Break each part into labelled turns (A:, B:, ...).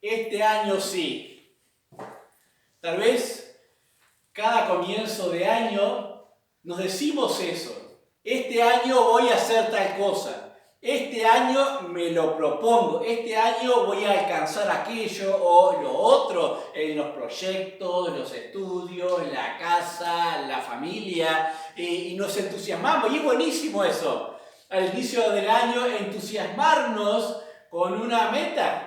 A: este año sí. Tal vez cada comienzo de año nos decimos eso. Este año voy a hacer tal cosa. Este año me lo propongo. Este año voy a alcanzar aquello o lo otro en los proyectos, los estudios, la casa, la familia. Y nos entusiasmamos. Y es buenísimo eso. Al inicio del año entusiasmarnos con una meta,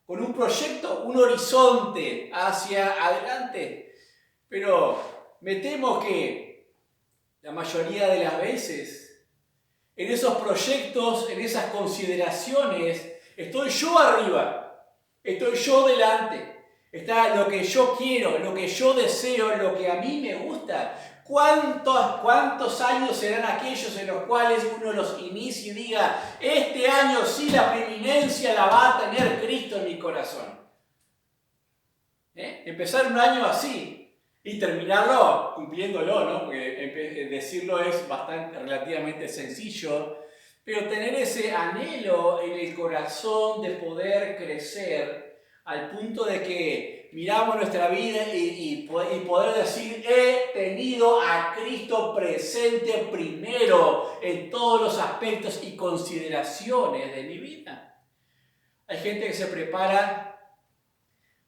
A: con un proyecto, un horizonte hacia adelante. Pero me temo que la mayoría de las veces en esos proyectos, en esas consideraciones, estoy yo arriba, estoy yo delante, está lo que yo quiero, lo que yo deseo, lo que a mí me gusta. ¿Cuántos años serán aquellos en los cuales uno los inicie y diga, este año sí la preeminencia la va a tener Cristo en mi corazón? Empezar un año así y terminarlo cumpliéndolo, ¿no? Porque decirlo es relativamente sencillo, pero tener ese anhelo en el corazón de poder crecer al punto de que miramos nuestra vida y poder decir, he tenido a Cristo presente primero en todos los aspectos y consideraciones de mi vida. Hay gente que se prepara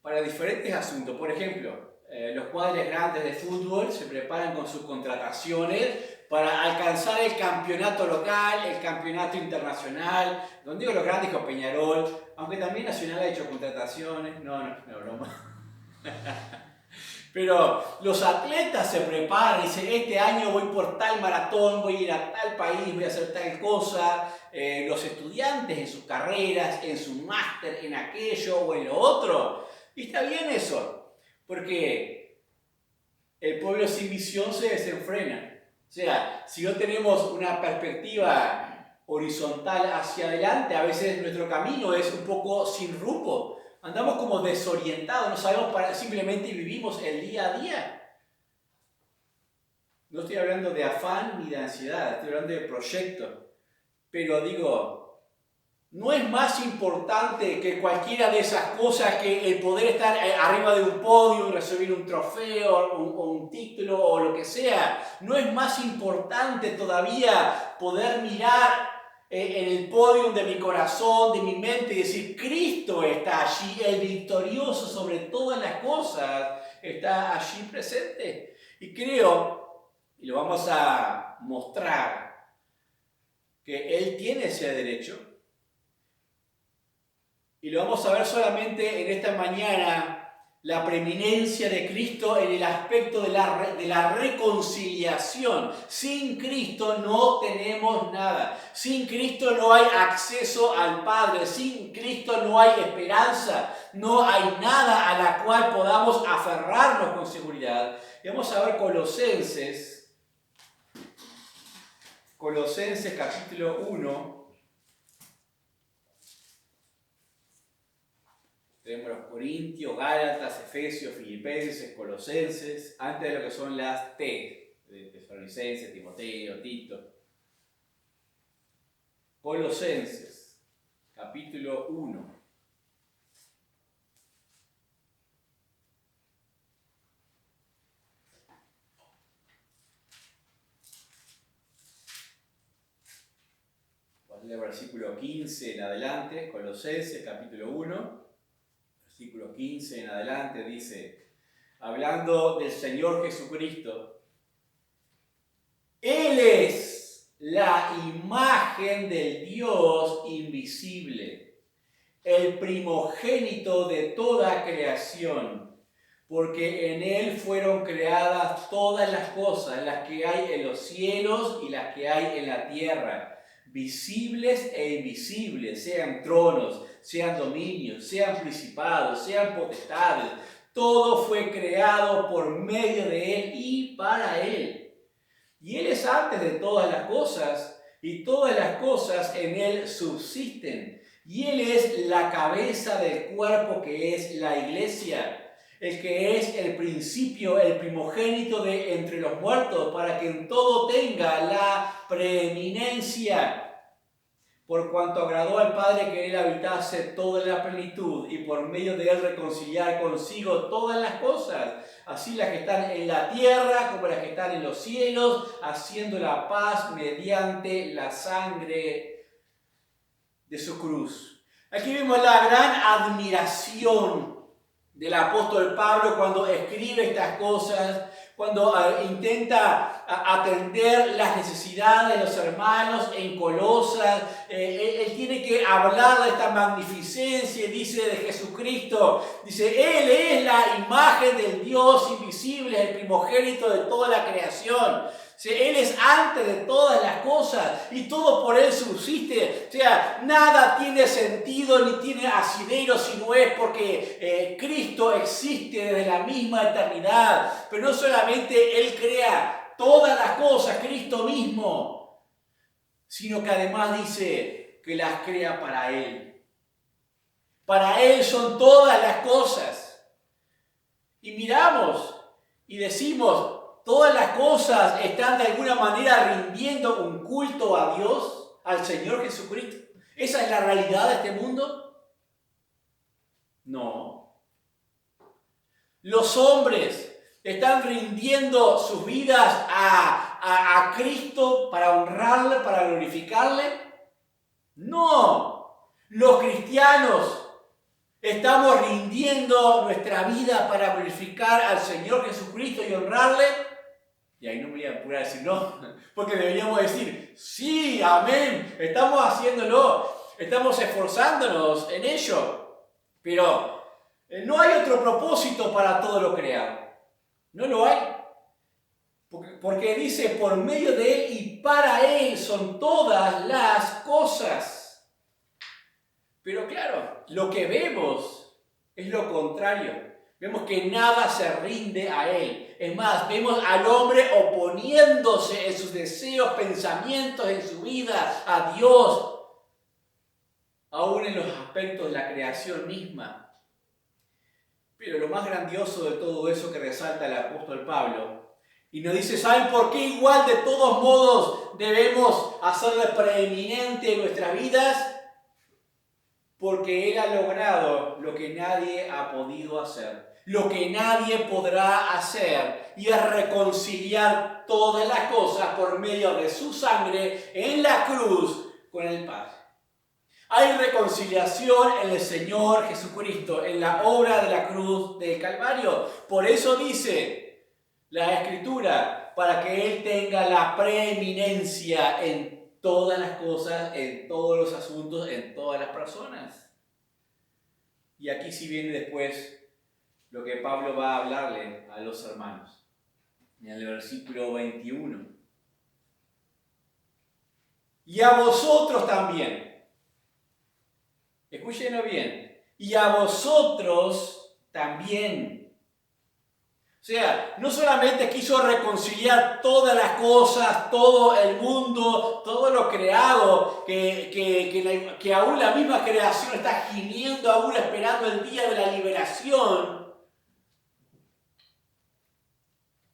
A: para diferentes asuntos. Por ejemplo, los cuadros grandes de fútbol se preparan con sus contrataciones para alcanzar el campeonato local, el campeonato internacional. Donde digo los grandes, digo Peñarol, aunque también Nacional ha hecho contrataciones. No, broma. Pero los atletas se preparan y dicen, este año voy por tal maratón, voy a ir a tal país, voy a hacer tal cosa. Los estudiantes en sus carreras, en su máster, en aquello o en lo otro. Y está bien eso, porque el pueblo sin visión se desenfrena. O sea, si no tenemos una perspectiva horizontal hacia adelante, a veces nuestro camino es un poco sin rumbo. Andamos como desorientados, no sabemos simplemente vivimos el día a día. No estoy hablando de afán ni de ansiedad, estoy hablando de proyecto. Pero digo, no es más importante que cualquiera de esas cosas que el poder estar arriba de un podio, recibir un trofeo o un título o lo que sea. No es más importante todavía poder mirar en el podio de mi corazón, de mi mente y decir, Cristo está allí, el victorioso sobre todas las cosas, está allí presente. Y creo, y lo vamos a mostrar, que Él tiene ese derecho. Y lo vamos a ver solamente en esta mañana, la preeminencia de Cristo en el aspecto de la reconciliación. Sin Cristo no tenemos nada. Sin Cristo no hay acceso al Padre. Sin Cristo no hay esperanza. No hay nada a la cual podamos aferrarnos con seguridad. Y vamos a ver Colosenses capítulo 1. Tenemos los Corintios, Gálatas, Efesios, Filipenses, Colosenses, antes de lo que son las T, de Tesalonicenses, Timoteo, Tito. Colosenses, capítulo 1. El versículo 15 en adelante, Colosenses, capítulo 1. Versículo 15 en adelante dice, hablando del Señor Jesucristo, Él es la imagen del Dios invisible, el primogénito de toda creación, porque en Él fueron creadas todas las cosas, las que hay en los cielos y las que hay en la tierra, visibles e invisibles, sean tronos, sean dominios, sean principados, sean potestades. Todo fue creado por medio de Él y para Él. Y Él es antes de todas las cosas, y todas las cosas en Él subsisten. Y Él es la cabeza del cuerpo que es la iglesia, el que es el principio, el primogénito de entre los muertos, para que en todo tenga la preeminencia. por cuanto agradó al Padre que Él habitase toda la plenitud y por medio de Él reconciliar consigo todas las cosas, así las que están en la tierra como las que están en los cielos, haciendo la paz mediante la sangre de su cruz. Aquí vemos la gran admiración del apóstol Pablo cuando escribe estas cosas, cuando intenta atender las necesidades de los hermanos en Colosas. Él tiene que hablar de esta magnificencia, dice, de Jesucristo. Dice, Él es la imagen del Dios invisible, el primogénito de toda la creación. Él es antes de todas las cosas y todo por Él subsiste. O sea, nada tiene sentido ni tiene asidero si no es porque Cristo existe desde la misma eternidad. Pero no solamente Él crea todas las cosas, Cristo mismo, sino que además dice que las crea para Él. Para Él son todas las cosas. Y miramos y decimos, todas las cosas están de alguna manera rindiendo un culto a Dios, al Señor Jesucristo. ¿Esa es la realidad de este mundo? No. Los hombres están rindiendo sus vidas a Cristo para honrarle, para glorificarle. No. Los cristianos estamos rindiendo nuestra vida para glorificar al Señor Jesucristo y honrarle. Y ahí no me voy a apurar a decir no, porque deberíamos decir, sí, amén, estamos haciéndolo, estamos esforzándonos en ello. Pero no hay otro propósito para todo lo creado. No lo hay. Porque dice, por medio de Él y para Él son todas las cosas. Pero claro, lo que vemos es lo contrario. Vemos que nada se rinde a Él. Es más, vemos al hombre oponiéndose en sus deseos, pensamientos, en su vida a Dios, aún en los aspectos de la creación misma. Pero lo más grandioso de todo eso que resalta el apóstol Pablo, y nos dice, ¿saben por qué igual de todos modos debemos hacerle preeminente en nuestras vidas? Porque Él ha logrado lo que nadie ha podido hacer. Lo que nadie podrá hacer, y es reconciliar todas las cosas por medio de su sangre en la cruz con el Padre. Hay reconciliación en el Señor Jesucristo, en la obra de la cruz del Calvario. Por eso dice la Escritura, para que Él tenga la preeminencia en todas las cosas, en todos los asuntos, en todas las personas. Y aquí sí viene después lo que Pablo va a hablarle a los hermanos, en el versículo 21. Y a vosotros también, escúchenlo bien, y a vosotros también. O sea, no solamente quiso reconciliar todas las cosas, todo el mundo, todo lo creado, que aún la misma creación está gimiendo, aún esperando el día de la liberación.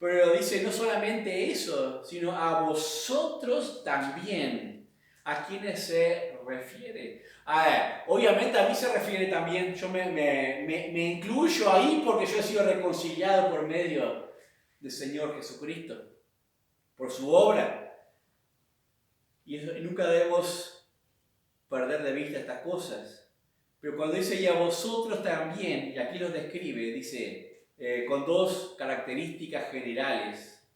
A: Pero dice no solamente eso, sino a vosotros también. ¿A quiénes se refiere? Obviamente a mí se refiere también, yo me incluyo ahí porque yo he sido reconciliado por medio del Señor Jesucristo, por su obra. Y nunca debemos perder de vista estas cosas. Pero cuando dice y a vosotros también, y aquí los describe, dice con dos características generales,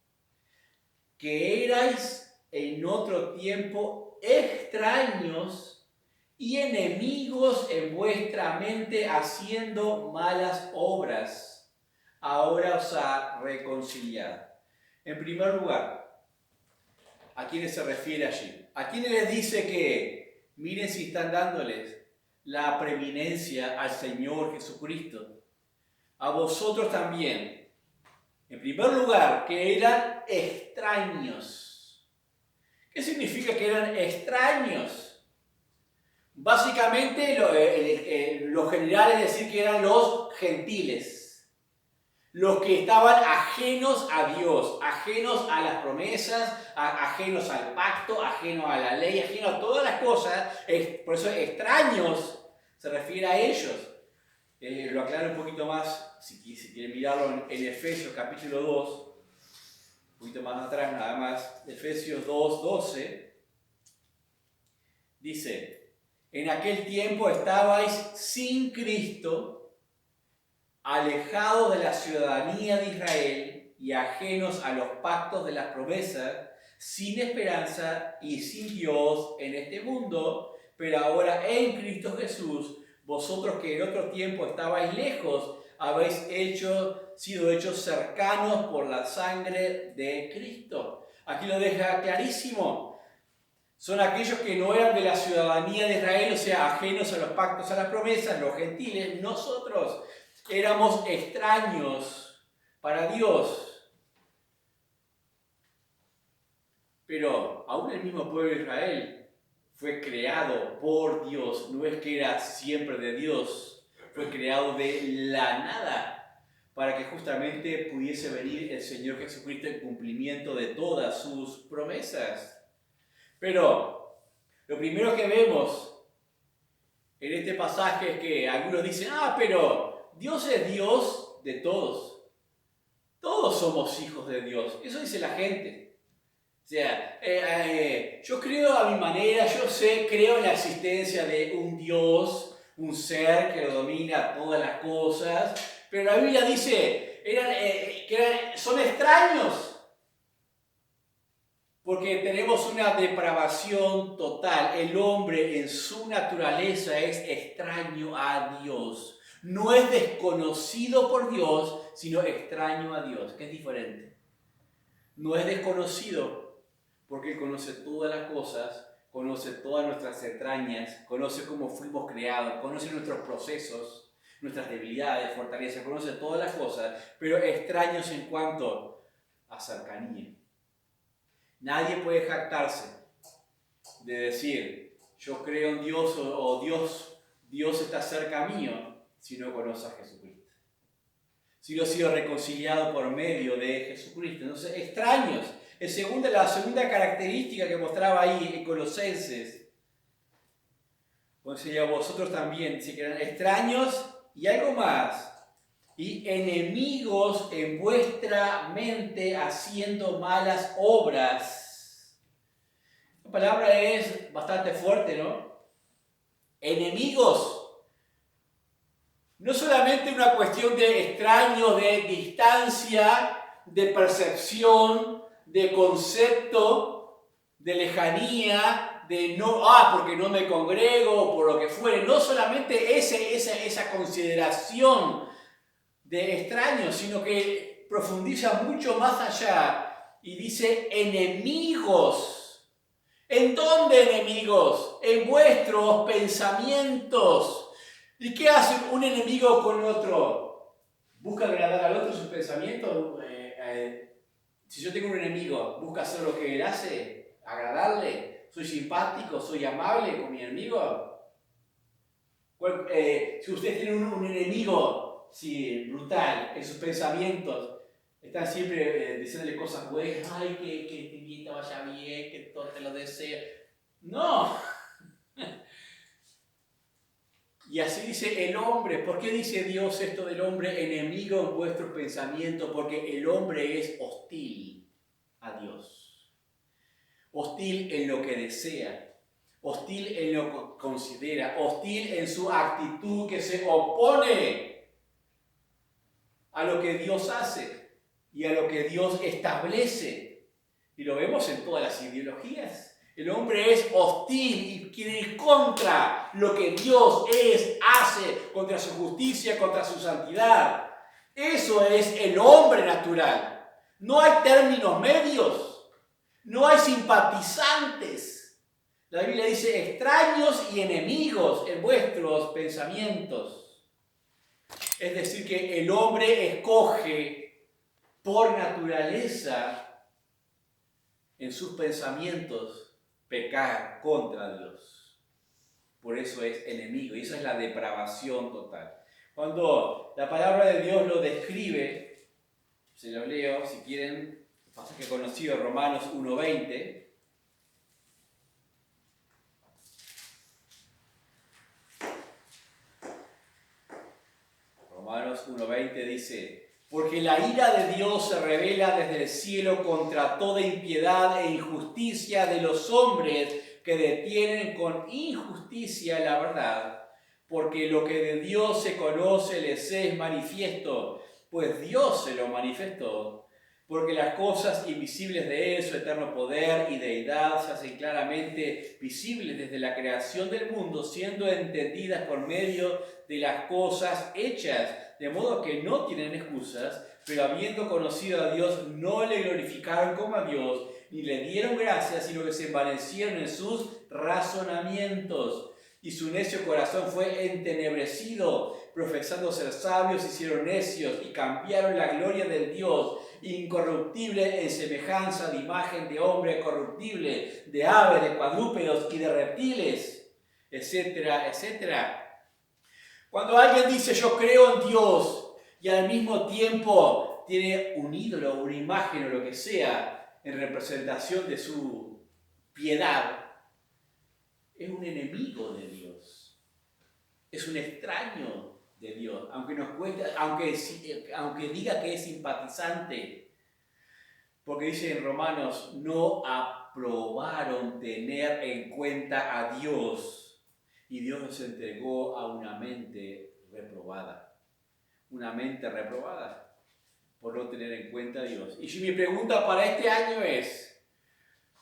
A: que erais en otro tiempo extraños y enemigos en vuestra mente haciendo malas obras, ahora os ha reconciliado. En primer lugar, ¿a quiénes se refiere allí? ¿A quiénes les dice que miren si están dándoles la preeminencia al Señor Jesucristo? A vosotros también. En primer lugar, que eran extraños. ¿Qué significa que eran extraños? Básicamente, lo general es decir que eran los gentiles. los que estaban ajenos a Dios, ajenos a las promesas, ajenos al pacto, ajenos a la ley, ajenos a todas las cosas. Por eso extraños se refiere a ellos. Lo aclaro un poquito más, si quieren mirarlo en Efesios capítulo 2, un poquito más atrás nada más, Efesios 2, 12, dice: en aquel tiempo estabais sin Cristo, alejados de la ciudadanía de Israel y ajenos a los pactos de las promesas, sin esperanza y sin Dios en este mundo, pero ahora en Cristo Jesús, vosotros que en otro tiempo estabais lejos, habéis sido hechos cercanos por la sangre de Cristo. Aquí lo deja clarísimo. Son aquellos que no eran de la ciudadanía de Israel, o sea, ajenos a los pactos, a las promesas, los gentiles. Nosotros éramos extraños para Dios. Pero aún el mismo pueblo de Israel fue creado por Dios. No es que era siempre de Dios, fue creado de la nada para que justamente pudiese venir el Señor Jesucristo en cumplimiento de todas sus promesas. Pero lo primero que vemos en este pasaje es que algunos dicen: pero Dios es Dios de todos. Todos somos hijos de Dios. Eso dice la gente. O sea, yo creo a mi manera, creo en la existencia de un Dios, un ser que domina todas las cosas, pero la Biblia dice son extraños. Porque tenemos una depravación total. El hombre en su naturaleza es extraño a Dios. No es desconocido por Dios, sino extraño a Dios, que es diferente. No es desconocido porque Él conoce todas las cosas, conoce todas nuestras entrañas, conoce cómo fuimos creados, conoce nuestros procesos, nuestras debilidades, fortalezas, conoce todas las cosas, pero extraños en cuanto a cercanía. Nadie puede jactarse de decir: yo creo en Dios o Dios está cerca mío, si no conoce a Jesucristo. Si no ha sido reconciliado por medio de Jesucristo. Entonces, extraños. La segunda característica que mostraba ahí en Colosenses. Entonces, vosotros también, si eran extraños y algo más. Y enemigos en vuestra mente haciendo malas obras. La palabra es bastante fuerte, ¿no? Enemigos. No solamente una cuestión de extraños, de distancia, de percepción, de concepto, de lejanía, de no, porque no me congrego, por lo que fuere. No solamente esa consideración de extraños, sino que profundiza mucho más allá y dice enemigos. ¿En dónde enemigos? En vuestros pensamientos. ¿Y qué hace un enemigo con otro? ¿Busca agradar al otro sus pensamientos? Si yo tengo un enemigo, ¿busca hacer lo que él hace? ¿Agradarle? ¿Soy simpático? ¿Soy amable con mi enemigo? Si usted tiene un enemigo, sí, brutal, en sus pensamientos, están siempre diciéndole cosas buenas: ay, que tu vida vaya bien, que todo te lo deseo. No. Y así dice el hombre. ¿Por qué dice Dios esto del hombre? Enemigo en vuestros pensamientos, porque el hombre es hostil a Dios. Hostil en lo que desea, hostil en lo que considera, hostil en su actitud que se opone a lo que Dios hace y a lo que Dios establece. Y lo vemos en todas las ideologías. El hombre es hostil y quiere ir contra lo que Dios hace, contra su justicia, contra su santidad. Eso es el hombre natural. No hay términos medios, no hay simpatizantes. La Biblia dice extraños y enemigos en vuestros pensamientos. Es decir, que el hombre escoge por naturaleza en sus pensamientos pecar contra Dios. Por eso es enemigo, y eso es la depravación total. Cuando la palabra de Dios lo describe,
B: Se los leo si quieren. Pasaje conocido, Romanos 1:20. Romanos 1:20 dice:
A: porque la ira de Dios se revela desde el cielo contra toda impiedad e injusticia de los hombres que detienen con injusticia la verdad. Porque lo que de Dios se conoce les es manifiesto, pues Dios se lo manifestó. Porque las cosas invisibles de Él, su eterno poder y deidad, se hacen claramente visibles desde la creación del mundo, siendo entendidas por medio de las cosas hechas, de modo que no tienen excusas, pero habiendo conocido a Dios, no le glorificaron como a Dios, ni le dieron gracias, sino que se envanecieron en sus razonamientos. Y su necio corazón fue entenebrecido, profesando ser sabios, hicieron necios y cambiaron la gloria del Dios incorruptible en semejanza de imagen de hombre corruptible, de aves, de cuadrúpedos y de reptiles, etcétera, etcétera. Cuando alguien dice yo creo en Dios y al mismo tiempo tiene un ídolo, una imagen o lo que sea en representación de su piedad, es un enemigo de Dios, es un extraño de Dios, aunque nos cueste, aunque diga que es simpatizante, porque dice en Romanos, no aprobaron tener en cuenta a Dios, y Dios nos entregó a una mente reprobada por no tener en cuenta a Dios. Y mi pregunta para este año es,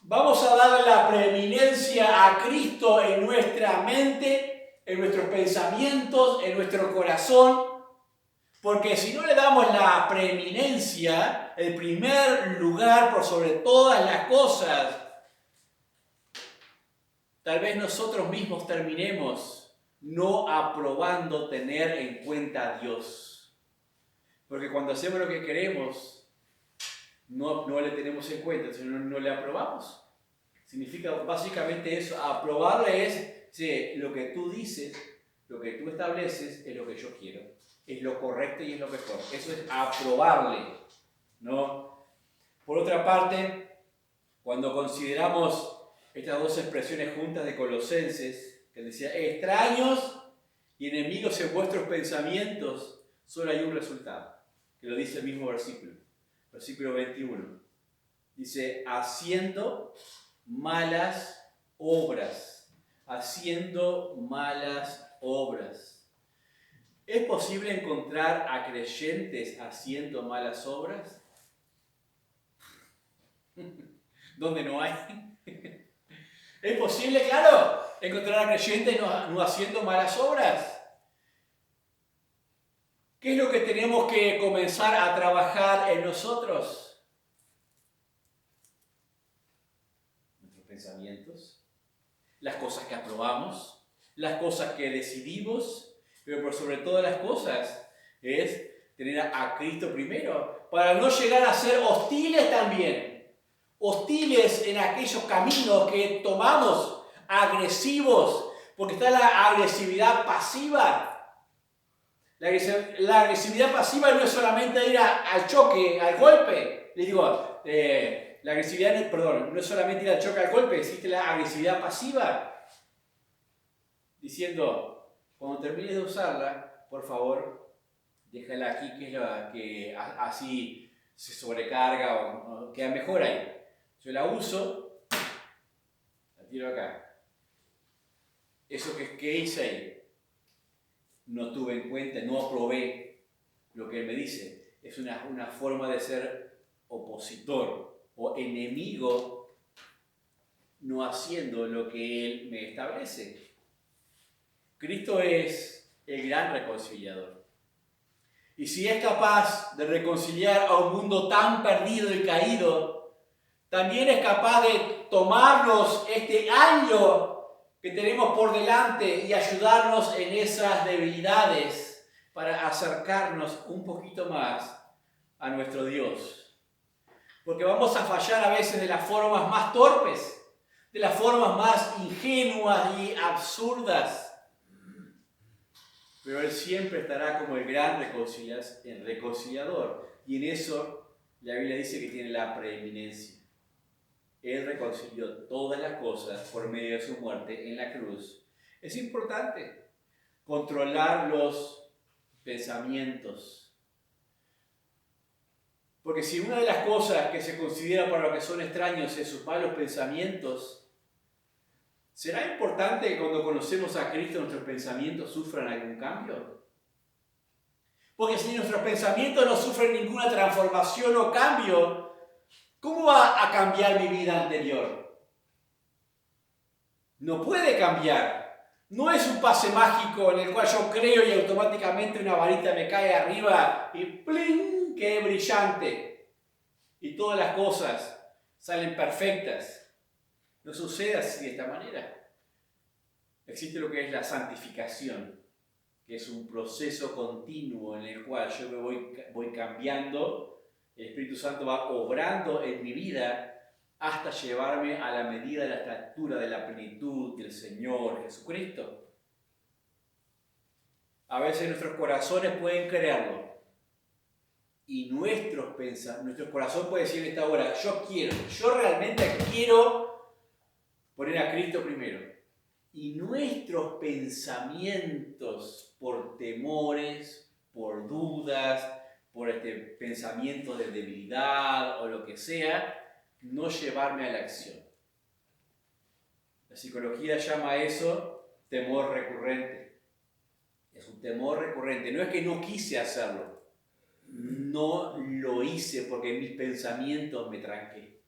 A: ¿vamos a darle la preeminencia a Cristo en nuestra mente, en nuestros pensamientos, en nuestro corazón? Porque si no le damos la preeminencia, el primer lugar por sobre todas las cosas, tal vez nosotros mismos terminemos no aprobando tener en cuenta a Dios. Porque cuando hacemos lo que queremos, no le tenemos en cuenta, sino no le aprobamos. Significa básicamente eso. Aprobarle es, sí, lo que tú dices, lo que tú estableces es lo que yo quiero. Es lo correcto y es lo mejor. Eso es aprobarle, ¿no? Por otra parte, cuando consideramos estas dos expresiones juntas de Colosenses, que decía, extraños y enemigos en vuestros pensamientos, solo hay un resultado, que lo dice el mismo versículo. Versículo 21. Dice, haciendo malas obras. Haciendo malas obras. ¿Es posible encontrar a creyentes haciendo malas obras? ¿Dónde no hay? ¿Es posible, claro, encontrar a creyentes no haciendo malas obras? ¿Qué es lo que tenemos que comenzar a trabajar en nosotros? Nuestros pensamientos, las cosas que aprobamos, las cosas que decidimos, pero por sobre todas las cosas es tener a Cristo primero, para no llegar a ser hostiles también, hostiles en aquellos caminos que tomamos, agresivos, porque está la agresividad pasiva. La agresividad pasiva no es solamente ir al choque, al golpe. Les digo, la agresividad, no es solamente ir al choque, al golpe, existe la agresividad pasiva. Diciendo, cuando termines de usarla, por favor, déjala aquí, que así se sobrecarga o queda mejor ahí. Yo la uso, la tiro acá. Eso que hice ahí, no tuve en cuenta, no aprobé lo que él me dice. Es una forma de ser opositor o enemigo, no haciendo lo que él me establece. Cristo es el gran reconciliador. Y si es capaz de reconciliar a un mundo tan perdido y caído, también es capaz de tomarnos este año que tenemos por delante y ayudarnos en esas debilidades para acercarnos un poquito más a nuestro Dios. Porque vamos a fallar a veces de las formas más torpes, de las formas más ingenuas y absurdas. pero Él siempre estará como el gran reconciliador. Y en eso la Biblia dice que tiene la preeminencia. Él reconcilió todas las cosas por medio de su muerte en la cruz. Es importante controlar los pensamientos. Porque si una de las cosas que se considera para los que son extraños es sus malos pensamientos, ¿será importante que cuando conocemos a Cristo nuestros pensamientos sufran algún cambio? Porque si nuestros pensamientos no sufren ninguna transformación o cambio, ¿cómo va a cambiar mi vida anterior? No puede cambiar. No es un pase mágico en el cual yo creo y automáticamente una varita me cae arriba y ¡pling! ¡Qué brillante! Y todas las cosas salen perfectas. No sucede así de esta manera. Existe lo que es la santificación, que es un proceso continuo en el cual yo me voy cambiando, el Espíritu Santo va obrando en mi vida hasta llevarme a la medida de la estatura de la plenitud del Señor Jesucristo. A veces nuestros corazones pueden creerlo y nuestro corazón puede decir en esta hora, yo realmente quiero poner a Cristo primero. Y nuestros pensamientos por temores, por dudas, por pensamientos de debilidad o lo que sea, no llevarme a la acción. La psicología llama a eso temor recurrente. Es un temor recurrente. No es que no quise hacerlo. No lo hice porque en mis pensamientos me tranqué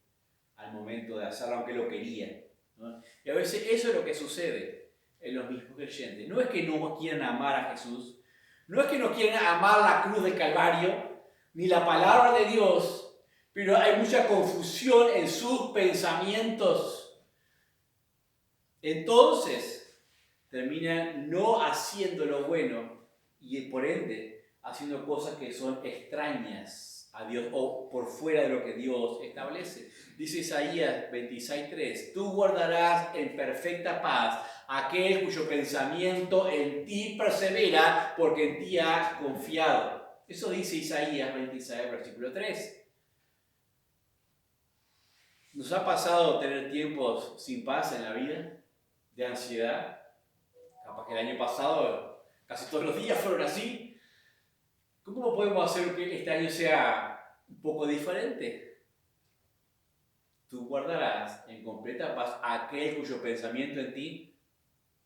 A: al momento de hacerlo, aunque lo quería, ¿no? Y a veces eso es lo que sucede en los mismos creyentes. No es que no quieran amar a Jesús, no es que no quieran amar la cruz del Calvario, ni la palabra de Dios, pero hay mucha confusión en sus pensamientos. Entonces, terminan no haciendo lo bueno y por ende haciendo cosas que son extrañas a Dios o por fuera de lo que Dios establece. Dice Isaías 26:3, tú guardarás en perfecta paz aquel cuyo pensamiento en ti persevera porque en ti ha confiado. Eso dice Isaías 26, versículo 3. ¿Nos ha pasado tener tiempos sin paz en la vida? De ansiedad. Capaz que el año pasado casi todos los días fueron así. ¿Cómo podemos hacer que este año sea un poco diferente? Tú guardarás en completa paz aquel cuyo pensamiento en ti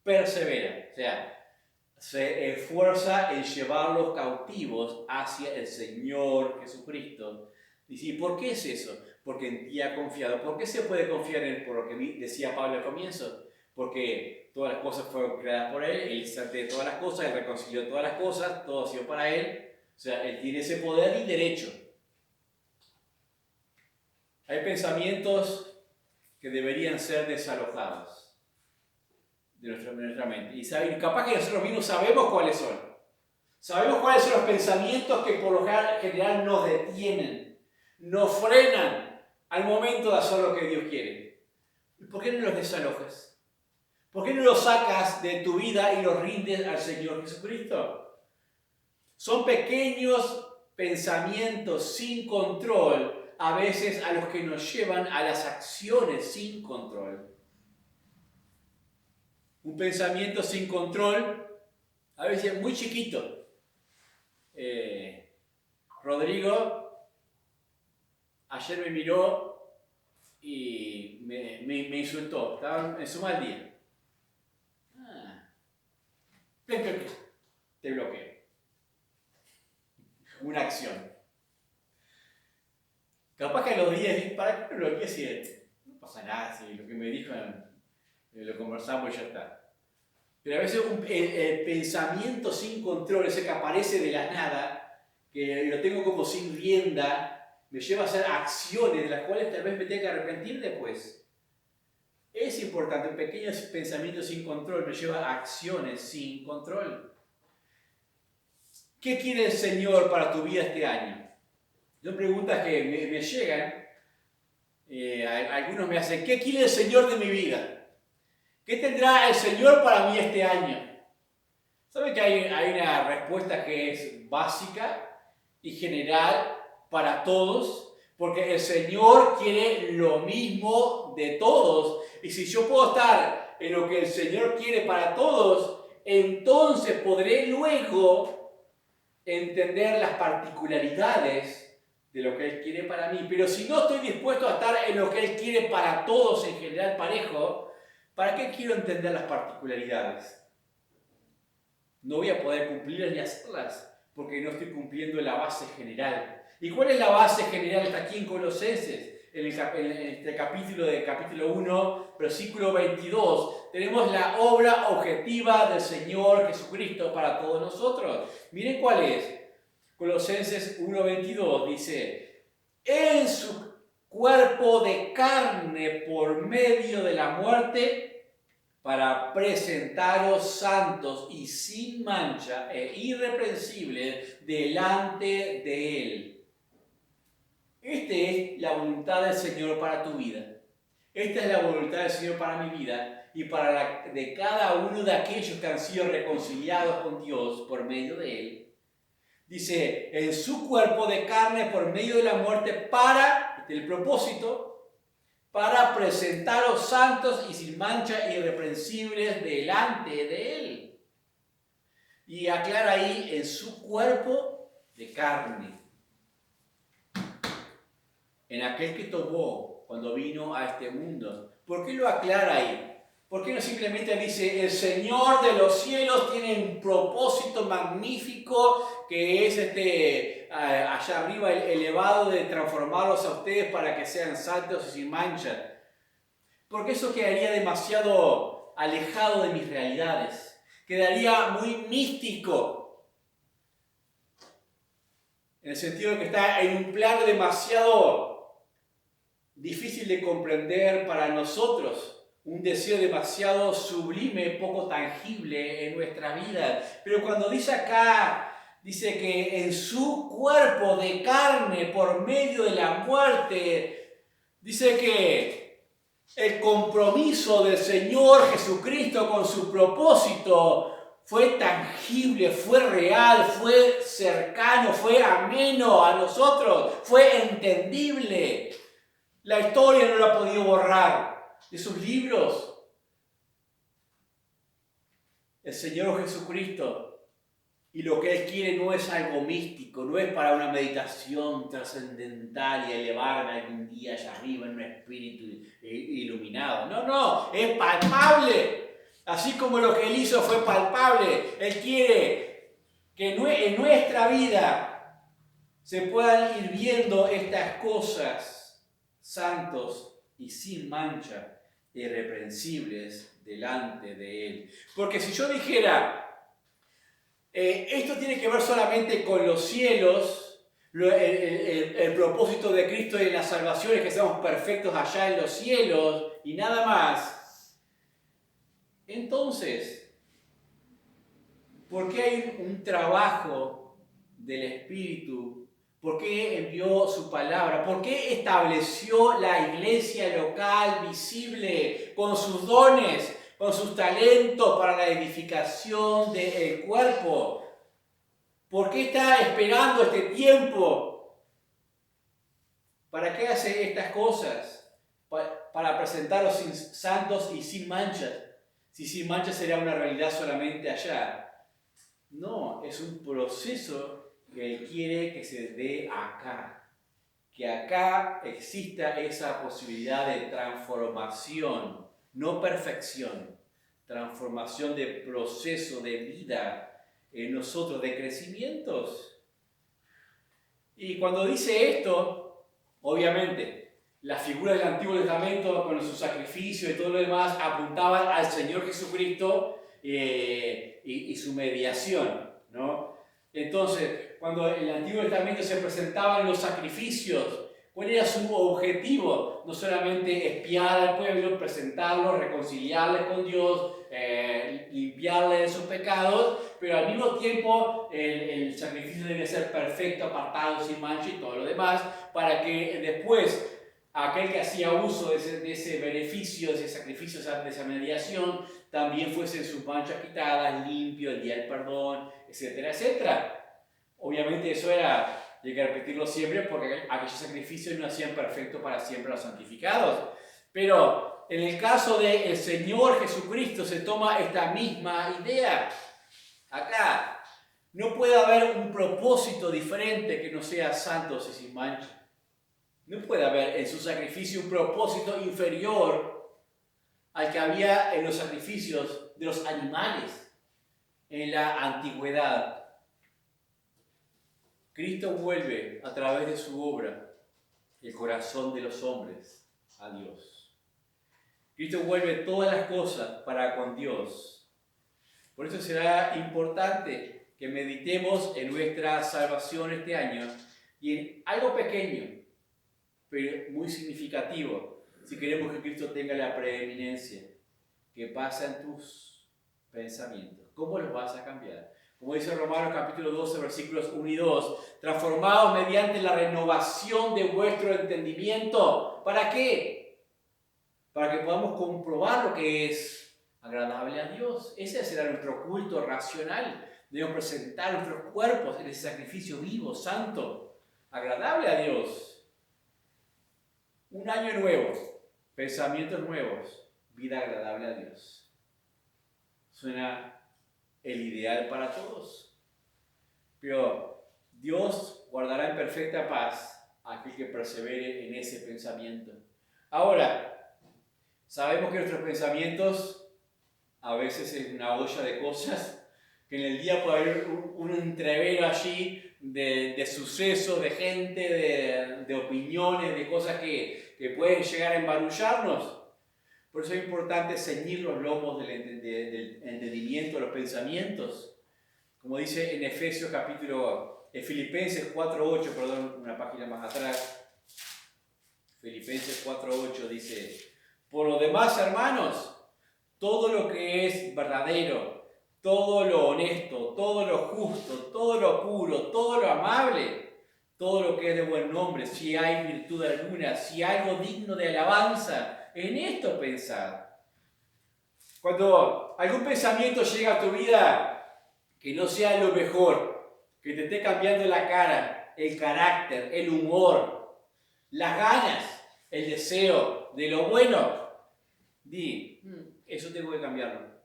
A: persevera. O sea, se esfuerza en llevarlos cautivos hacia el Señor Jesucristo. Dice, ¿y por qué es eso? Porque en ti ha confiado. ¿Por qué se puede confiar en él? Por lo que decía Pablo al comienzo. Porque todas las cosas fueron creadas por él, él hizo de todas las cosas, él reconcilió todas las cosas, todo ha sido para él. O sea, él tiene ese poder y derecho. Hay pensamientos que deberían ser desalojados de nuestra mente. Y capaz que nosotros mismos sabemos cuáles son. Sabemos cuáles son los pensamientos que por lo general nos detienen, nos frenan al momento de hacer lo que Dios quiere. ¿Por qué no los desalojas? ¿Por qué no los sacas de tu vida y los rindes al Señor Jesucristo? Son pequeños pensamientos sin control, a veces a los que nos llevan a las acciones sin control. Un pensamiento sin control, a veces muy chiquito. Rodrigo ayer me miró y me insultó, estaba en su mal día. Te bloqueo. Una acción. Capaz que a los días, ¿para qué me bloqueé si no pasa nada? Si lo que me dijo lo conversamos y ya está. Pero a veces el pensamiento sin control, ese que aparece de la nada, que lo tengo como sin rienda, me lleva a hacer acciones de las cuales tal vez me tenga que arrepentir después. Es importante, un pequeño pensamiento sin control me lleva a acciones sin control. ¿Qué quiere el Señor para tu vida este año? Son preguntas que me llegan. Algunos me hacen, ¿qué quiere el Señor de mi vida? ¿Qué tendrá el Señor para mí este año? ¿Saben que hay una respuesta que es básica y general para todos? Porque el Señor quiere lo mismo de todos. Y si yo puedo estar en lo que el Señor quiere para todos, entonces podré luego entender las particularidades de lo que Él quiere para mí. Pero si no estoy dispuesto a estar en lo que Él quiere para todos en general parejo, ¿para qué quiero entender las particularidades? No voy a poder cumplirlas ni hacerlas porque no estoy cumpliendo la base general. ¿Y cuál es la base general? Está aquí en Colosenses, en este capítulo 1, versículo 22. Tenemos la obra objetiva del Señor Jesucristo para todos nosotros. Miren cuál es. Colosenses 1:22 dice: en su cuerpo de carne por medio de la muerte, para presentaros santos y sin mancha e irreprensibles delante de Él. Esta es la voluntad del Señor para tu vida. Esta es la voluntad del Señor para mi vida y para la de cada uno de aquellos que han sido reconciliados con Dios por medio de Él. Dice, en su cuerpo de carne por medio de la muerte para, el propósito, para presentaros santos y sin mancha irreprensibles delante de Él. Y aclara ahí, en su cuerpo de carne. En aquel que tomó cuando vino a este mundo. ¿Por qué lo aclara ahí? ¿Por qué no simplemente dice, el Señor de los cielos tiene un propósito magnífico que es allá arriba elevado de transformarlos a ustedes para que sean santos y sin mancha? Porque eso quedaría demasiado alejado de mis realidades. Quedaría muy místico. En el sentido de que está en un plano demasiado difícil de comprender para nosotros. Un deseo demasiado sublime, poco tangible en nuestra vida. Pero cuando dice acá, dice que en su cuerpo de carne por medio de la muerte, dice que el compromiso del Señor Jesucristo con su propósito fue tangible, fue real, fue cercano, fue ameno a nosotros, fue entendible. La historia no lo ha podido borrar de sus libros. El Señor Jesucristo, y lo que Él quiere no es algo místico, no es para una meditación trascendental y elevarme algún día allá arriba en un espíritu iluminado. No, es palpable. Así como lo que Él hizo fue palpable. Él quiere que en nuestra vida se puedan ir viendo estas cosas, santos y sin mancha, irreprensibles delante de Él. Porque si yo dijera, esto tiene que ver solamente con los cielos, el propósito de Cristo en la salvación es que seamos perfectos allá en los cielos y nada más, entonces, ¿por qué hay un trabajo del Espíritu? ¿Por qué envió su palabra? ¿Por qué estableció la iglesia local visible con sus dones, con sus talentos para la edificación del cuerpo? ¿Por qué está esperando este tiempo? ¿Para qué hace estas cosas? Para presentarlos santos y sin manchas. Si sin manchas será una realidad solamente allá. No, es un proceso que Él quiere que se dé acá. Que acá exista esa posibilidad de transformación, no perfección. Transformación de proceso de vida en nosotros, de crecimientos. Y cuando dice esto, obviamente, las figuras del Antiguo Testamento con sus sacrificios y todo lo demás apuntaban al Señor Jesucristo y su mediación, ¿no? Entonces, cuando en el Antiguo Testamento se presentaban los sacrificios, ¿cuál era su objetivo? No solamente espiar al pueblo, presentarlos, reconciliarles con Dios, limpiarles de sus pecados, pero al mismo tiempo el sacrificio debe ser perfecto, apartado, sin mancha y todo lo demás, para que después, aquel que hacía uso de ese beneficio, de ese sacrificio, de esa mediación, también fuesen sus manchas quitadas, limpio, el día del perdón, etcétera, etcétera. Obviamente eso era, hay que repetirlo siempre, porque aquellos sacrificios no hacían perfecto para siempre a los santificados. Pero en el caso del Señor Jesucristo se toma esta misma idea. Acá no puede haber un propósito diferente que no sea santos y sin mancha. No puede haber en su sacrificio un propósito inferior al que había en los sacrificios de los animales en la antigüedad. Cristo vuelve a través de su obra el corazón de los hombres a Dios. Cristo vuelve todas las cosas para con Dios. Por eso será importante que meditemos en nuestra salvación este año y en algo pequeño, pero muy significativo, si queremos que Cristo tenga la preeminencia. ¿Qué pasa en tus pensamientos? ¿Cómo los vas a cambiar? Como dice Romanos capítulo 12, versículos 1 y 2, transformados mediante la renovación de vuestro entendimiento. ¿Para qué? Para que podamos comprobar lo que es agradable a Dios. Ese será nuestro culto racional. Debemos presentar nuestros cuerpos en ese sacrificio vivo, santo, agradable a Dios. Un año nuevo, pensamientos nuevos, vida agradable a Dios. Suena el ideal para todos. Pero Dios guardará en perfecta paz a aquel que persevere en ese pensamiento. Ahora, sabemos que nuestros pensamientos a veces es una olla de cosas, que en el día puede haber un entrevero allí de sucesos, de gente, de opiniones, de cosas que pueden llegar a embarullarnos. Por eso es importante ceñir los lomos del entendimiento, de los pensamientos. Como dice en Filipenses 4.8, perdón, una página más atrás. Filipenses 4.8 dice: por lo demás, hermanos, todo lo que es verdadero, todo lo honesto, todo lo justo, todo lo puro, todo lo amable, todo lo que es de buen nombre, si hay virtud alguna, si hay algo digno de alabanza, en esto pensad. Cuando algún pensamiento llega a tu vida que no sea lo mejor, que te esté cambiando la cara, el carácter, el humor, las ganas, el deseo de lo bueno, di, eso tengo que cambiarlo.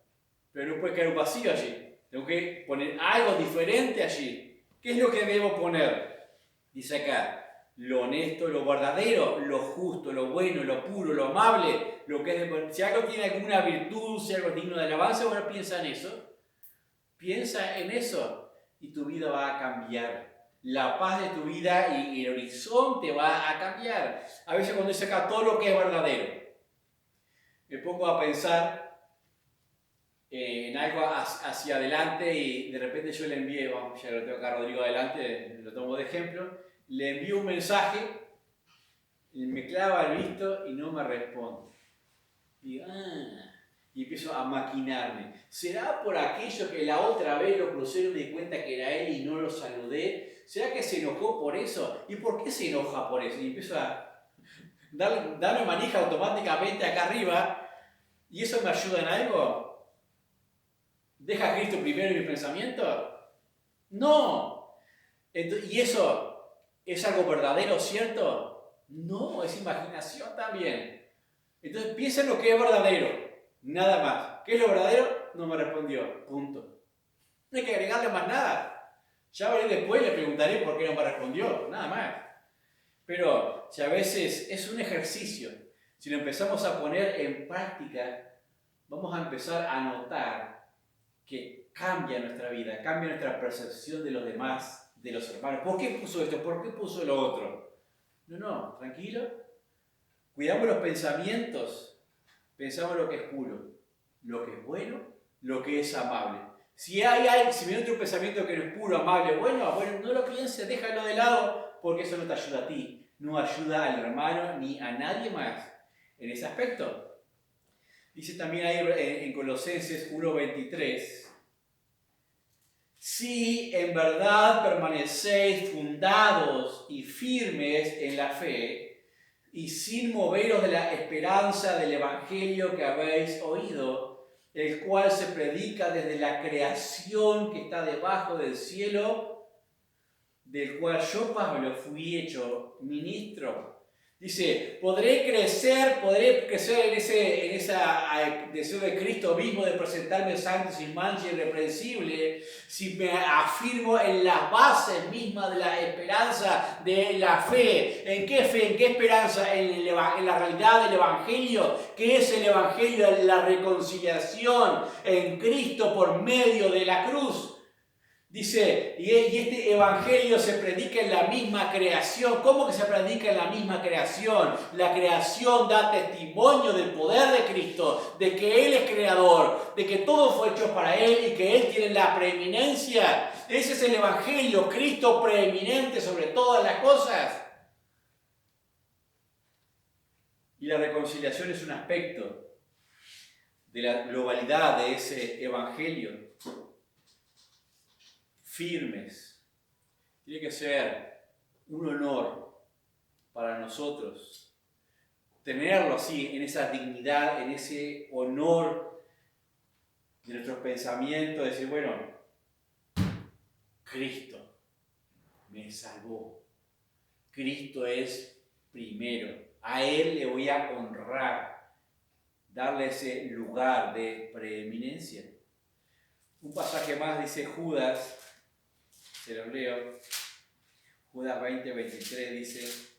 A: Pero no puede quedar un vacío allí. Tengo que poner algo diferente allí. ¿Qué es lo que debo poner? Dice acá: lo honesto, lo verdadero, lo justo, lo bueno, lo puro, lo amable, lo que es si algo tiene alguna virtud, si algo es digno de alabanza, bueno, piensa en eso. Piensa en eso y tu vida va a cambiar. La paz de tu vida y el horizonte va a cambiar. A veces cuando dice acá todo lo que es verdadero, me pongo a pensar en algo hacia adelante y de repente yo le envié, vamos, ya lo tengo acá a Rodrigo adelante, lo tomo de ejemplo, le envío un mensaje, y me clava el visto y no me responde. Y empiezo a maquinarme. ¿Será por aquello que la otra vez lo crucé y me di cuenta que era él y no lo saludé? ¿Será que se enojó por eso? ¿Y por qué se enoja por eso? Y empiezo a darme manija automáticamente acá arriba. ¿Y eso me ayuda en algo? ¿Deja a Cristo primero en mi pensamiento? No. ¿Y eso es algo verdadero, cierto? No, es imaginación también. Entonces piensa en lo que es verdadero, nada más. ¿Qué es lo verdadero? No me respondió, punto. No hay que agregarle más nada. Ya veré después, le preguntaré por qué no me respondió, nada más. Pero si a veces es un ejercicio, si lo empezamos a poner en práctica, vamos a empezar a notar que cambia nuestra vida, cambia nuestra percepción de los demás, de los hermanos. ¿Por qué puso esto? ¿Por qué puso lo otro? No, tranquilo. Cuidamos los pensamientos. Pensamos lo que es puro, lo que es bueno, lo que es amable. Si viene otro pensamiento que no es puro, amable, bueno, no lo pienses, déjalo de lado, porque eso no te ayuda a ti, no ayuda al hermano ni a nadie más en ese aspecto. Dice también ahí en Colosenses 1:23, si en verdad permanecéis fundados y firmes en la fe, y sin moveros de la esperanza del Evangelio que habéis oído, el cual se predica desde la creación que está debajo del cielo, del cual yo, Pablo, fui hecho ministro. Dice, podré crecer en ese deseo de Cristo mismo de presentarme santo, sin mancha y irreprensible, si me afirmo en las bases mismas de la esperanza, de la fe. ¿En qué fe? ¿En qué esperanza? En la realidad del Evangelio. ¿Qué es el Evangelio? La reconciliación en Cristo por medio de la cruz. Dice, y este evangelio se predica en la misma creación. ¿Cómo que se predica en la misma creación? La creación da testimonio del poder de Cristo, de que Él es creador, de que todo fue hecho para Él y que Él tiene la preeminencia. Ese es el evangelio, Cristo preeminente sobre todas las cosas. Y la reconciliación es un aspecto de la globalidad de ese evangelio. Firmes. Tiene que ser un honor para nosotros tenerlo así, en esa dignidad, en ese honor de nuestros pensamientos, decir, bueno, Cristo me salvó. Cristo es primero. A Él le voy a honrar, darle ese lugar de preeminencia. Un pasaje más dice Judas, se lo leo, Judas 20:23 dice,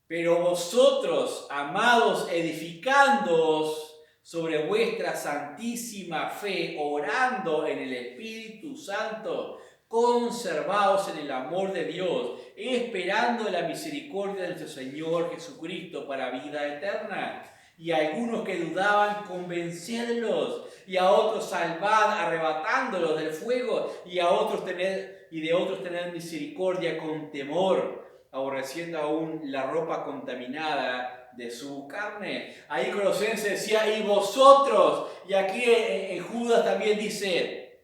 A: pero vosotros, amados, edificándoos sobre vuestra santísima fe, orando en el Espíritu Santo, conservaos en el amor de Dios, esperando la misericordia de nuestro Señor Jesucristo para vida eterna. Y a algunos que dudaban, convencerlos, y a otros salvad, arrebatándolos del fuego, y de otros tener misericordia con temor, aborreciendo aún la ropa contaminada de su carne. Ahí Colosenses decía, y vosotros, y aquí en Judas también dice,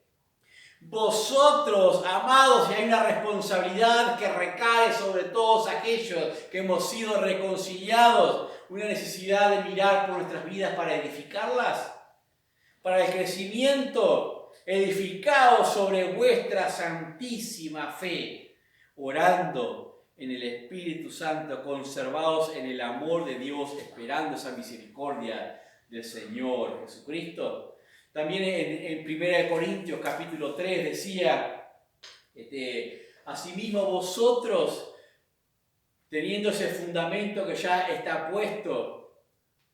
A: vosotros, amados, y hay una responsabilidad que recae sobre todos aquellos que hemos sido reconciliados, una necesidad de mirar por nuestras vidas para edificarlas, para el crecimiento. Edificaos sobre vuestra santísima fe, orando en el Espíritu Santo, conservados en el amor de Dios, esperando esa misericordia del Señor Jesucristo. También en 1 Corintios capítulo 3 decía, asimismo vosotros, teniendo ese fundamento que ya está puesto,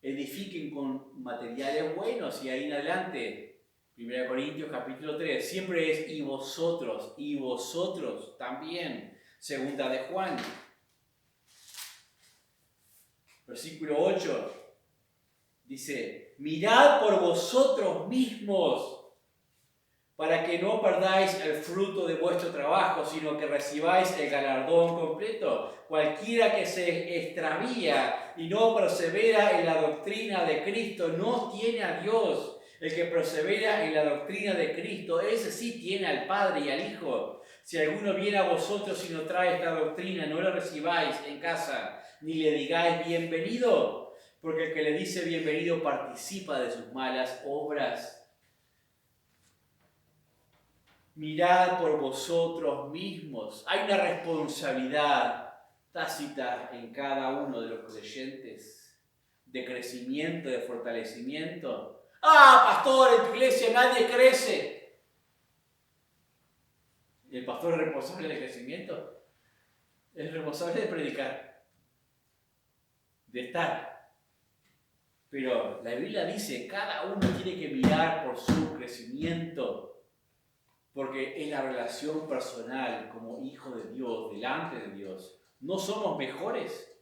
A: edifiquen con materiales buenos. Y ahí en adelante, 1 Corintios capítulo 3, siempre es y vosotros también. Segunda de Juan, versículo 8. Dice, mirad por vosotros mismos, para que no perdáis el fruto de vuestro trabajo, sino que recibáis el galardón completo. Cualquiera que se extravía y no persevera en la doctrina de Cristo, no tiene a Dios. El que persevera en la doctrina de Cristo, ese sí tiene al Padre y al Hijo. Si alguno viene a vosotros y no trae esta doctrina, no lo recibáis en casa, ni le digáis bienvenido, porque el que le dice bienvenido participa de sus malas obras. Mirad por vosotros mismos. Hay una responsabilidad tácita en cada uno de los creyentes de crecimiento, de fortalecimiento. Pastor, en tu iglesia nadie crece. ¿Y el pastor es responsable del crecimiento? Es responsable de predicar, de estar. Pero la Biblia dice, cada uno tiene que mirar por su crecimiento, porque es la relación personal como hijo de Dios, delante de Dios. No somos mejores.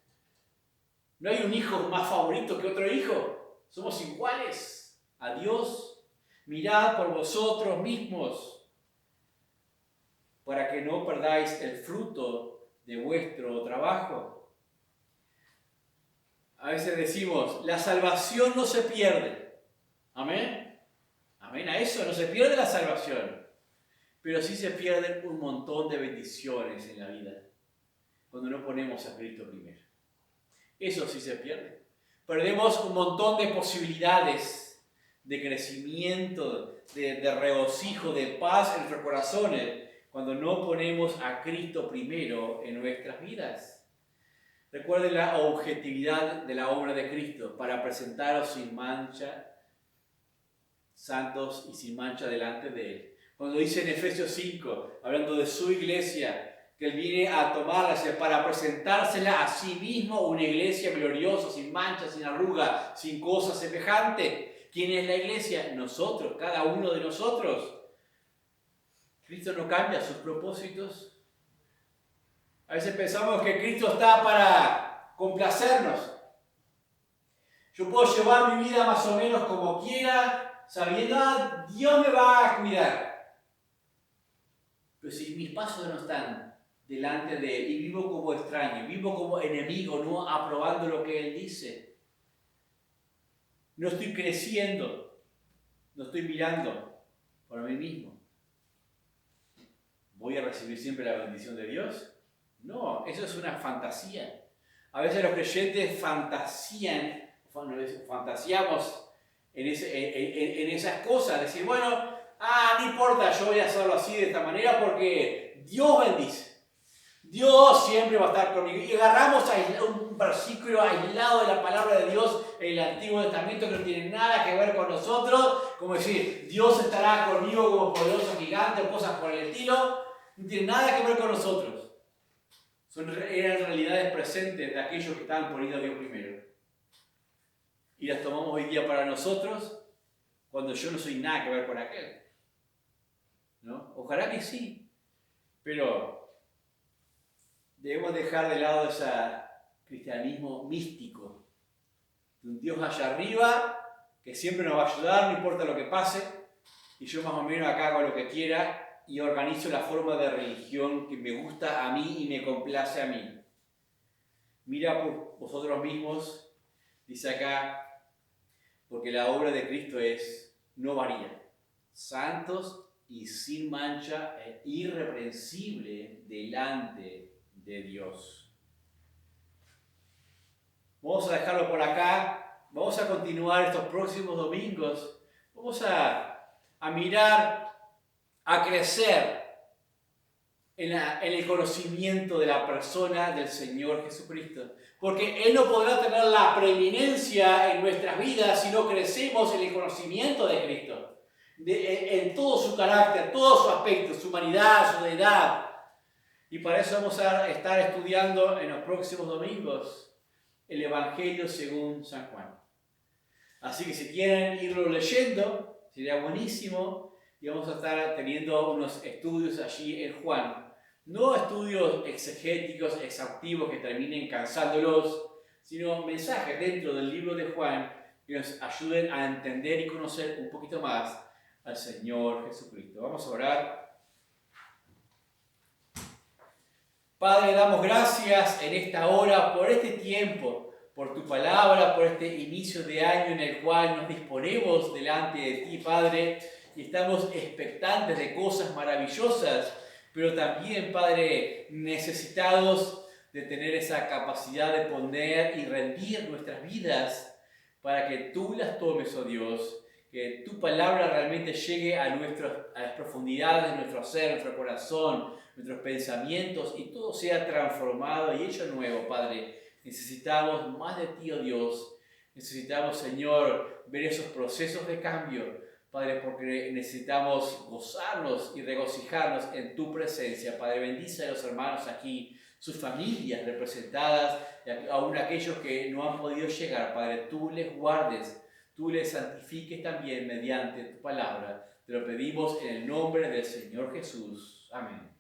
A: No hay un hijo más favorito que otro hijo. Somos iguales a Dios. Mirad por vosotros mismos, para que no perdáis el fruto de vuestro trabajo. A veces decimos, la salvación no se pierde. Amén. Amén a eso, no se pierde la salvación. Pero sí se pierden un montón de bendiciones en la vida. cuando no ponemos a Cristo primero. Eso sí se pierde. Perdemos un montón de posibilidades de crecimiento, de regocijo, de paz en nuestros corazones, cuando no ponemos a Cristo primero en nuestras vidas. Recuerden la objetividad de la obra de Cristo para presentaros sin mancha, santos y sin mancha delante de Él. Cuando dice en Efesios 5, hablando de su iglesia, que Él viene a tomarla para presentársela a sí mismo, una iglesia gloriosa, sin mancha, sin arruga, sin cosa semejante. ¿Quién es la iglesia? Nosotros, cada uno de nosotros. Cristo no cambia sus propósitos. A veces pensamos que Cristo está para complacernos. Yo puedo llevar mi vida más o menos como quiera, sabiendo, Dios me va a cuidar. Pero si mis pasos no están delante de Él y vivo como extraño, vivo como enemigo, no aprobando lo que Él dice, no estoy creciendo, no estoy mirando por mí mismo, ¿voy a recibir siempre la bendición de Dios? No, eso es una fantasía. A veces los creyentes fantasiamos en esas cosas, decir, bueno, no importa, yo voy a hacerlo así de esta manera porque Dios bendice. Dios siempre va a estar conmigo. Y agarramos un versículo aislado de la palabra de Dios en el Antiguo Testamento que no tiene nada que ver con nosotros, como decir, Dios estará conmigo como poderoso gigante o cosas por el estilo. No tiene nada que ver con nosotros. Eran realidades presentes de aquellos que estaban poniendo a Dios primero. Y las tomamos hoy día para nosotros cuando yo no soy nada que ver con aquel. ¿No? Ojalá que sí, pero debemos dejar de lado ese cristianismo místico, de un Dios allá arriba que siempre nos va a ayudar, no importa lo que pase, y yo más o menos acá hago lo que quiera y organizo la forma de religión que me gusta a mí y me complace a mí. Mira por vosotros mismos, dice acá, porque la obra de Cristo no varía, santos y sin mancha e irreprensible delante de Dios. Vamos a dejarlo por acá, vamos a continuar estos próximos domingos, vamos a mirar, a crecer en el conocimiento de la persona del Señor Jesucristo. Porque Él no podrá tener la preeminencia en nuestras vidas si no crecemos en el conocimiento de Cristo. En todo su carácter, todo su aspecto, su humanidad, su deidad. Y para eso vamos a estar estudiando en los próximos domingos el Evangelio según San Juan. Así que si quieren irlo leyendo, sería buenísimo. Y vamos a estar teniendo unos estudios allí en Juan. No estudios exegéticos, exhaustivos que terminen cansándolos, sino mensajes dentro del libro de Juan que nos ayuden a entender y conocer un poquito más al Señor Jesucristo. Vamos a orar. Padre, damos gracias en esta hora por este tiempo, por tu palabra, por este inicio de año en el cual nos disponemos delante de ti, Padre, y estamos expectantes de cosas maravillosas, pero también, Padre, necesitados de tener esa capacidad de poner y rendir nuestras vidas para que tú las tomes, oh Dios, que tu palabra realmente llegue a las profundidades de nuestro ser, nuestro corazón, nuestros pensamientos y todo sea transformado y hecho nuevo, Padre. Necesitamos más de ti, oh Dios. Necesitamos, Señor, ver esos procesos de cambio, Padre, porque necesitamos gozarnos y regocijarnos en tu presencia. Padre, bendice a los hermanos aquí, sus familias representadas, y aún aquellos que no han podido llegar. Padre, tú les guardes, tú les santifiques también mediante tu palabra. Te lo pedimos en el nombre del Señor Jesús. Amén.